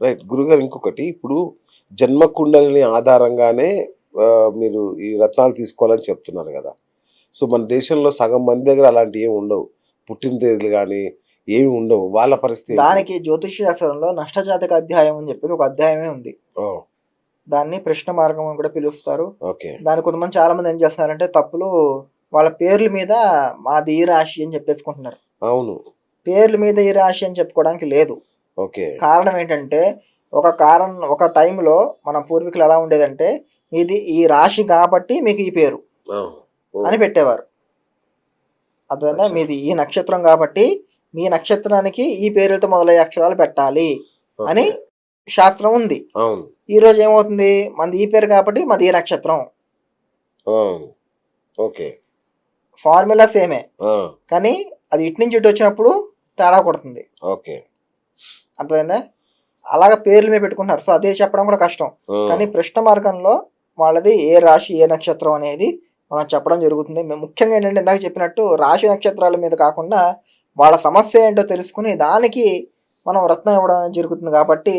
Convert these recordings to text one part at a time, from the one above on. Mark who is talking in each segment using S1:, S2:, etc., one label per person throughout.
S1: Right. గురుగారు ఇంకొకటి ఇప్పుడు జన్మ కుండలిని ఆధారంగానే మీరు ఈ రత్నాలు తీసుకోవాలని చెప్తున్నారు గదా! సో, మన దేశంలో సగం మంది దగ్గర అలాంటియేమి ఉండవు. పుట్టిన తేదీలు గాని ఏమి ఉండవు. వాళ్ళ పరిస్థితి ఏంటి?
S2: దానికి జ్యోతిష్య శాస్త్రంలో నష్టజాతక అధ్యాయం అని చెప్పేసి ఒక అధ్యాయమే ఉంది.
S1: ఓహ్!
S2: దాన్ని ప్రశ్న మార్గం అని కూడా పిలుస్తారు.
S1: ఓకే.
S2: దాన్ని కొంతమంది చాలా మంది ఏం చేస్తున్నారంటే తప్పులు వాళ్ళ పేర్ల మీద మాది ఈ రాశి అని చెప్పేసుకుంటున్నారు.
S1: అవును.
S2: పేర్ల మీద ఈ రాశి అని చెప్పుకోవడానికి లేదు.
S1: ఓకే.
S2: కారణం ఏంటంటే ఒక టైంలో మన పూర్వీకులు ఎలా ఉండేదంటే ఇది ఈ రాశి కాబట్టి మీకు ఈ పేరు
S1: ఆ!
S2: అని
S1: ఓహ్!
S2: పెట్టేవారు. అర్థమైందా?
S1: అచ్చా!
S2: మీది ఈ నక్షత్రం కాబట్టి మీ నక్షత్రానికి ఈ పేరులతో మొదలయ్యే అక్షరాలు పెట్టాలి అని
S1: ఓకే.
S2: శాస్త్రం ఉంది.
S1: అవును.
S2: ఈరోజు ఏమవుతుంది? మనది ఈ పేరు కాబట్టి మాది ఈ నక్షత్రం.
S1: ఆ! ఓకే.
S2: ఫార్ములా సేమే.
S1: ఆ!
S2: కానీ అది ఇటు నుంచి ఇటు వచ్చినప్పుడు తేడా కొడుతుంది.
S1: ఓకే.
S2: అర్థమైందా? అలాగ పేర్లు మీద పెట్టుకుంటున్నారు. సో అదే చెప్పడం కూడా కష్టం.
S1: ఆ!
S2: కానీ ప్రశ్న మార్గంలో వాళ్ళది ఏ రాశి ఏ నక్షత్రం అనేది మనం చెప్పడం జరుగుతుంది. ముఖ్యంగా ఏంటంటే ఇందాక చెప్పినట్టు రాశి నక్షత్రాల మీద కాకుండా వాళ్ళ సమస్య ఏంటో తెలుసుకుని దానికి మనం రత్నం ఇవ్వడం అనేది జరుగుతుంది కాబట్టి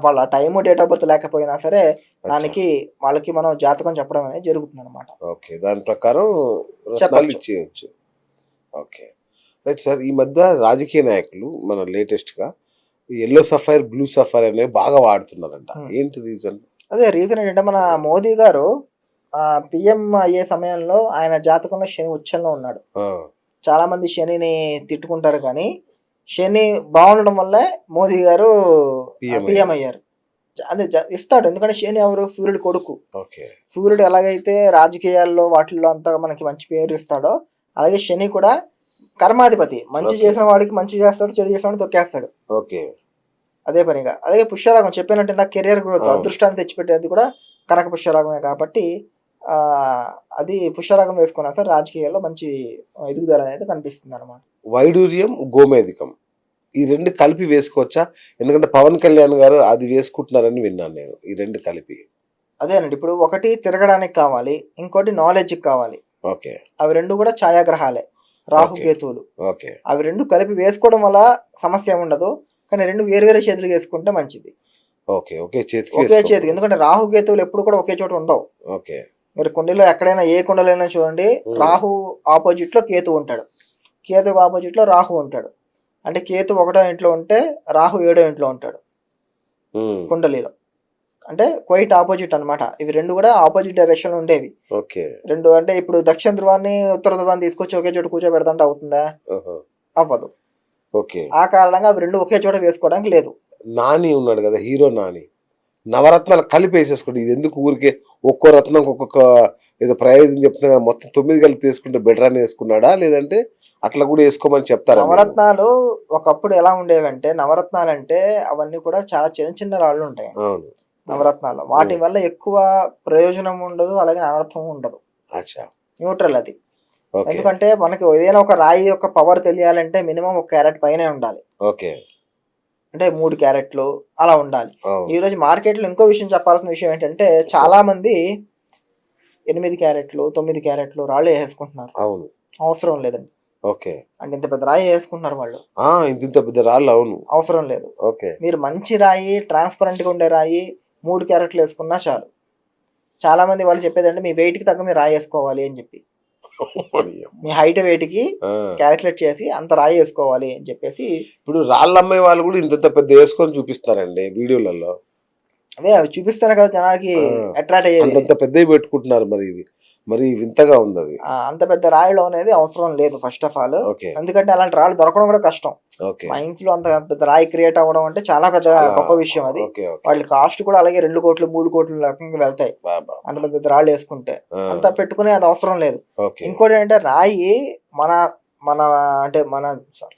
S2: వాళ్ళ టైము డేట్ ఆఫ్ బర్త్ లేకపోయినా సరే
S1: అచ్చా!
S2: దానికి వాళ్ళకి మనం జాతకం చెప్పడం అనేది జరుగుతుంది అనమాట.
S1: ఓకే. దాని ప్రకారం రత్నాలు
S2: చెప్పచ్చు.
S1: ఇచ్చేయొచ్చు. ఓకే. Right sir. ఈ మధ్య రాజకీయ నాయకులు మన లేటెస్ట్‌గా యెల్లో సఫైర్, బ్లూ సఫైర్ అనేవి బాగా వాడుతున్నారంట. ఏంటి రీజన్?
S2: అదే రీజన్ ఏంటంటే మన మోదీ గారు పిఎం అయ్యే సమయంలో ఆయన జాతకంలో శని ఉచ్చంలో ఉన్నాడు.
S1: ఆ!
S2: చాలా మంది శనిని తిట్టుకుంటారు కానీ శని బాగుండడం వల్లే మోదీ గారు పిఎం అయ్యారు. అదే ఇస్తాడు. ఎందుకంటే శని ఎవరు? సూర్యుడి కొడుకు.
S1: ఓకే.
S2: సూర్యుడు ఎలాగైతే రాజకీయాల్లో వాటిల్లో అంతా మనకి మంచి పేరు ఇస్తాడో అలాగే శని కూడా కర్మాధిపతి. మంచి చేసిన వాడికి మంచి చేస్తాడు, చెడు చేసిన వాడిని తొక్కేస్తాడు.
S1: ఓకే.
S2: అదే పనిగా. అలాగే పుష్యరాగం చెప్పినట్టు ఇందాక కెరియర్ గ్రోత్ అదృష్టాన్ని తెచ్చిపెట్టేది కూడా కనక పుష్యరాగమే కాబట్టి అది పుష్యరాగం వేసుకున్నా సరే రాజకీయాల్లో మంచి ఎదుగుదల అనేది కనిపిస్తుంది అనమాట.
S1: వైడూర్యం, గోమేధికం ఈ 2 కలిపి వేసుకోవచ్చా? ఎందుకంటే పవన్ కళ్యాణ్ గారు అది వేసుకుంటున్నారని విన్నాను నేను. ఈ 2 కలిపి.
S2: అదేనండి. ఇప్పుడు ఒకటి తిరగడానికి కావాలి, ఇంకోటి నాలెడ్జ్‌కి కావాలి.
S1: ఓకే.
S2: అవి 2 కూడా ఛాయాగ్రహాలే. రాహు, కేతువులు.
S1: ఓకే.
S2: అవి 2 కలిపి వేసుకోవడం వల్ల సమస్య ఏమి ఉండదు. కానీ 2 వేరు చేతులు వేసుకుంటే మంచిది.
S1: ఓకే. ఒకే చేతికి
S2: ఒకే చేతికి. ఎందుకంటే రాహు, కేతువులు ఎప్పుడు కూడా ఒకే చోట ఉండవు.
S1: ఓకే.
S2: మీరు కుండీలో ఎక్కడైనా ఏ కుండలైనా చూడండి రాహు ఆపోజిట్లో కేతు ఉంటాడు. కేతుకు ఆపోజిట్లో రాహు ఉంటాడు. అంటే కేతు 1వ ఇంట్లో ఉంటే రాహు 7వ ఇంట్లో ఉంటాడు కుండలిలో. అంటే క్వైట్ ఆపోజిట్ అనమాట. ఇవి 2 కూడా ఆపోజిట్ డైరెక్షన్ ఉండేవి.
S1: ఓకే.
S2: 2 అంటే ఇప్పుడు దక్షిణ ధ్రువాన్ని ఉత్తర ధ్రువాన్ని తీసుకొచ్చి ఒకే చోట కూర్చోబెడతాంటే అవుతుందా? అవ్వదు.
S1: ఓకే.
S2: ఆ కారణంగా అవి 2 ఒకే చోట వేసుకోవడానికి లేదు.
S1: నాని ఉన్నాడు కదా, హీరో నాని. నవరత్నాలు కలిపి వేసేసుకోండి. ఇది ఎందుకు ఊరికే ఒక్కో రత్నం ఒక్కొక్క ఏదో ప్రయోజనం చెప్తున్నా కదా, మొత్తం 9 కలిపి తీసుకుంటే బెటర్ అని వేసుకున్నాడా? లేదంటే అట్లా కూడా వేసుకోమని చెప్తారా?
S2: నవరత్నాలు ఒకప్పుడు ఎలా ఉండేవంటే నవరత్నాలు అంటే అవన్నీ కూడా చాలా చిన్న చిన్న రాళ్ళు ఉంటాయి.
S1: అవును.
S2: నవరత్నాలు వాటి వల్ల ఎక్కువ ప్రయోజనం ఉండదు, అలాగే అనర్థం ఉండదు.
S1: అచ్చా.
S2: న్యూట్రల్ అది. ఎందుకంటే మనకి ఏదైనా ఒక రాయి యొక్క పవర్ తెలియాలంటే మినిమం 1 క్యారెట్ పైనే ఉండాలి.
S1: ఓకే.
S2: అంటే 3 క్యారెట్లు అలా ఉండాలి. ఈ రోజు మార్కెట్లో ఇంకో విషయం చెప్పాల్సిన విషయం ఏంటంటే చాలా మంది 8 క్యారెట్లు 9 క్యారెట్లు రాళ్ళు వేసుకుంటున్నారు.
S1: అవును.
S2: అవసరం లేదండి.
S1: ఓకే.
S2: అంటే ఇంత పెద్ద రాయి వేసుకుంటున్నారు వాళ్ళు.
S1: ఇంత పెద్ద రాళ్ళు. అవును.
S2: అవసరం లేదు.
S1: ఓకే.
S2: మీరు మంచి రాయి ట్రాన్స్పరెంట్ గా ఉండే రాయి 3 క్యారెట్లు వేసుకున్నా చాలు. చాలా మంది వాళ్ళు చెప్పేదంటే మీ వెయిట్ కి తగ్గ మీరు రాయి వేసుకోవాలి అని చెప్పి, మీ హైట్ వెయిట్ కి క్యాలిక్యులేట్ చేసి అంత రాయి వేసుకోవాలి అని చెప్పేసి.
S1: ఇప్పుడు రాళ్ళు అమ్మే వాళ్ళు కూడా ఇంత పెద్ద వేసుకొని చూపిస్తారండి వీడియోలలో.
S2: అవే అవి చూపిస్తాను కదా జనాలకి అట్రాక్ట్ అయ్యేది.
S1: అంత పెద్దవి పెట్టుకుంటున్నారు. మరి వింతగా ఉంది అది.
S2: అంత పెద్ద రాయిలో అనేది అవసరం లేదు ఫస్ట్ ఆఫ్ ఆల్. ఎందుకంటే అలాంటి రాళ్ళు దొరకడం కూడా కష్టం. మైన్స్ లో అంత పెద్ద రాయి క్రియేట్ అవ్వడం అంటే చాలా పెద్ద గొప్ప విషయం అది. వాళ్ళ కాస్ట్ కూడా అలాగే 2 కోట్లు 3 కోట్ల రకంగా వెళ్తాయి అంత పెద్ద రాళ్ళు వేసుకుంటే. అంత పెట్టుకునే అది అవసరం లేదు. ఇంకోటి ఏంటంటే రాయి మన మన అంటే మన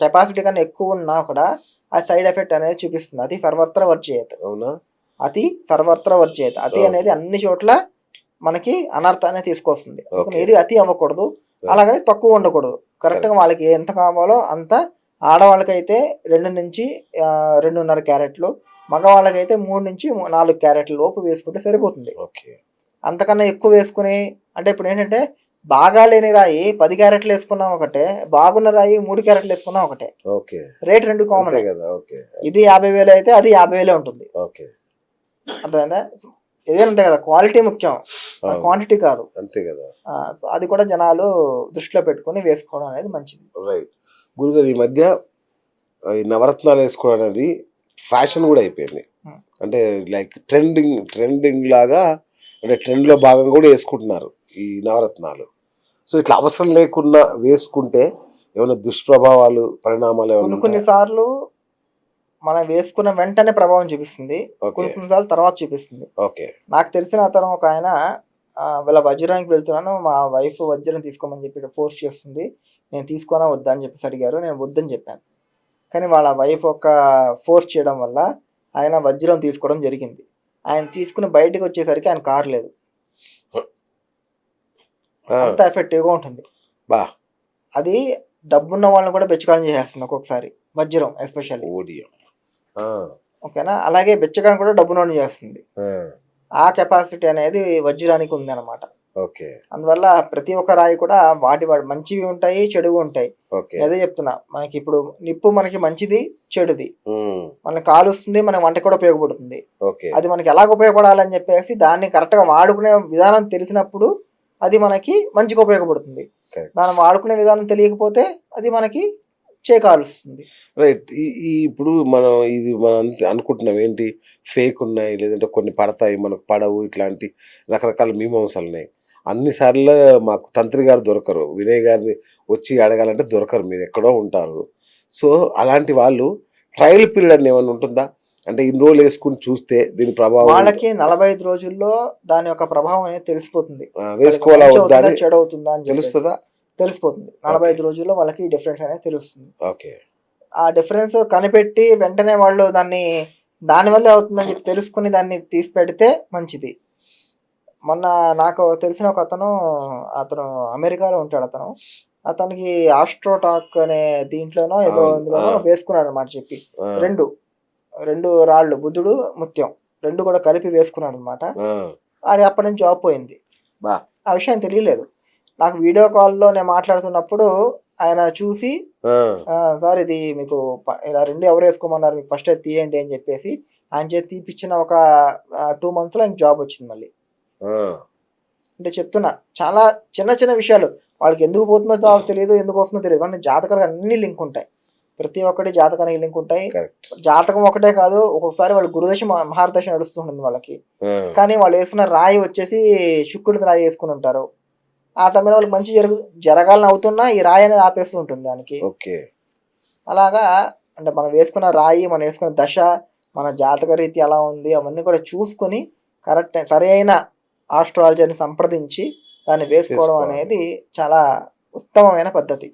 S2: కెపాసిటీ కన్నా ఎక్కువ ఉన్నా కూడా ఆ సైడ్ ఎఫెక్ట్ అనేది చూపిస్తుంది. అది సర్వత్ర వర్జయేత్.
S1: అవునా?
S2: అతి సర్వత్ర వర్జయేత్. అతి అనేది అన్ని చోట్ల మనకి అనర్థాన్ని తీసుకొస్తుంది. ఏది అతి అవ్వకూడదు, అలాగని తక్కువ ఉండకూడదు. కరెక్ట్ గా వాళ్ళకి ఎంత కావాలో అంత. ఆడవాళ్ళకైతే 2 నుంచి 2.5 క్యారెట్లు, మగవాళ్ళకైతే 3 నుంచి 4 క్యారెట్ల లోపు వేసుకుంటే సరిపోతుంది. అంతకన్నా ఎక్కువ వేసుకుని అంటే ఇప్పుడు ఏంటంటే బాగా లేని రాయి 10 క్యారెట్లు వేసుకున్నా ఒకటే, బాగున్న రాయి 3 క్యారెట్లు వేసుకున్నా ఒకటే.
S1: ఓకే.
S2: రేట్ 2 కామన్
S1: కదా. ఓకే.
S2: ఇది 50,000 అయితే అది 50,000 ఉంటుంది.
S1: ఓకే.
S2: అర్థమైందా? ఏదంతే కదా, క్వాలిటీ ముఖ్యం, క్వాంటిటీ కాదు.
S1: అంతే కదా.
S2: సో అది కూడా జనాలు దృష్టిలో పెట్టుకుని వేసుకోవడం అనేది మంచిది.
S1: రైట్. గురుగారు, ఈ మధ్య ఈ నవరత్నాలు వేసుకోవడం అనేది ఫ్యాషన్ కూడా అయిపోయింది. అంటే లైక్ ట్రెండింగ్ లాగా, అంటే ట్రెండ్ లో భాగంగా కూడా వేసుకుంటున్నారు ఈ నవరత్నాలు. సో ఇట్లా అవసరం లేకుండా వేసుకుంటే ఏమైనా దుష్ప్రభావాలు, పరిణామాలు ఏమైనా?
S2: కొన్నిసార్లు మనం వేసుకున్న వెంటనే ప్రభావం చూపిస్తుంది, కొన్నిసార్లు తర్వాత చూపిస్తుంది.
S1: ఓకే.
S2: నాకు తెలిసిన అతను ఒక ఆయన, వీళ్ళ వజ్రానికి వెళ్తున్నాను, మా వైఫ్ వజ్రం తీసుకోమని చెప్పి ఫోర్స్ చేస్తుంది, నేను తీసుకోనా వద్దా అని చెప్పేసి అడిగారు. నేను వద్దని చెప్పాను. కానీ వాళ్ళ వైఫ్ ఒక ఫోర్స్ చేయడం వల్ల ఆయన వజ్రం తీసుకోవడం జరిగింది. ఆయన తీసుకుని బయటకు వచ్చేసరికి ఆయన కారు లేదు. అంత ఎఫెక్టివ్గా ఉంటుంది. అది డబ్బున్న వాళ్ళని కూడా బెచ్చగాని చేసేస్తుంది ఒక్కొక్కసారి, వజ్రం ఎస్పెషల్లీ. ఓకేనా? అలాగే బెచ్చగాని కూడా డబ్బునోని చేస్తుంది. ఆ కెపాసిటీ అనేది వజ్రానికి ఉంది అనమాట. అందువల్ల ప్రతి ఒక్క రాయి కూడా వాటి మంచివి ఉంటాయి, చెడువి ఉంటాయి. అదే చెప్తున్నా, మనకి ఇప్పుడు నిప్పు మనకి మంచిది, చెడుది. మనకి కాలుస్తుంది, మన వంట కూడా ఉపయోగపడుతుంది. అది మనకి ఎలాగ ఉపయోగపడాలని చెప్పేసి దాన్ని కరెక్ట్ గా వాడుకునే విధానం తెలిసినప్పుడు అది మనకి మంచిగా ఉపయోగపడుతుంది. దాన్ని వాడుకునే విధానం తెలియకపోతే అది మనకి కాలుస్తుంది.
S1: రైట్. ఇప్పుడు మనం అనుకుంటున్నాం ఏంటి, ఫేక్ ఉన్నాయి, లేదంటే కొన్ని పడతాయి, మనకు పడవు, ఇట్లాంటి రకరకాల మీమాంసాలు ఉన్నాయి. అన్నిసార్లు మాకు తంత్రి గారు దొరకరు, వినయ్ గారిని వచ్చి అడగాలంటే దొరకరు, మీరు ఎక్కడో ఉంటారు. సో అలాంటి వాళ్ళు ట్రయల్ పీరియడ్ అని ఏమైనా ఉంటుందా? అంటే ఇన్ని రోజులు వేసుకుని చూస్తే దీని ప్రభావం
S2: వాళ్ళకి 45 రోజుల్లో దాని యొక్క ప్రభావం అనేది తెలిసిపోతుంది.
S1: వేసుకోవాలా వద్దా,
S2: చెడు అవుతుందా అని
S1: తెలుస్తుందా?
S2: తెలిసిపోతుంది. 45 రోజుల్లో వాళ్ళకి డిఫరెన్స్ అనేది తెలుస్తుంది.
S1: ఓకే.
S2: ఆ డిఫరెన్స్ కనిపెట్టి వెంటనే వాళ్ళు దానివల్లే అవుతుందని చెప్పి తెలుసుకుని దాన్ని తీసి పెడితే మంచిది. మొన్న నాకు తెలిసిన ఒక అతను అమెరికాలో ఉంటాడు. అతనికి ఆస్ట్రోటాక్ అనే దీంట్లోనో ఏదో వేసుకున్నాడు అనమాట. చెప్పి రెండు రాళ్ళు, బుద్ధుడు, ముత్యం, రెండు కూడా కలిపి వేసుకున్నాడు అనమాట. అది అప్పటి నుంచి జాబ్ పోయింది. ఆ విషయం తెలియలేదు నాకు. వీడియో కాల్లో నేను మాట్లాడుతున్నప్పుడు ఆయన చూసి, సార్ ఇది మీకు ఇలా రెండు ఎవరు వేసుకోమన్నారు, మీకు ఫస్ట్ అయితే తీయండి అని చెప్పేసి ఆయన చేతి తీపిచ్చిన ఒక 2 months లో ఆయనకి జాబ్ వచ్చింది మళ్ళీ. అంటే చెప్తున్నా, చాలా చిన్న చిన్న విషయాలు వాళ్ళకి ఎందుకు పోతుందో జాబ్ తెలియదు, ఎందుకు వస్తుందో తెలియదు. మన జాతకాలు అన్ని లింక్ ఉంటాయి, ప్రతి ఒక్కటి జాతకానికి లింక్ ఉంటాయి. జాతకం ఒకటే కాదు, ఒక్కొక్కసారి వాళ్ళు గురుదశ మహారదశ నడుస్తుంటుంది వాళ్ళకి. కానీ వాళ్ళు వేసుకున్న రాయి వచ్చేసి శుక్రుడి రాయి వేసుకుని ఉంటారు. ఆ సమయంలో వాళ్ళకి మంచి జరగాలని అవుతున్నా ఈ రాయి అనేది ఆపేస్తూ ఉంటుంది దానికి. అలాగా అంటే మనం వేసుకున్న రాయి, మనం వేసుకున్న దశ, మన జాతక రీతి ఎలా ఉంది, అవన్నీ కూడా చూసుకొని కరెక్ట్ సరైన ఆస్ట్రాలజీని సంప్రదించి దాన్ని వేసుకోవడం అనేది చాలా ఉత్తమమైన పద్ధతి.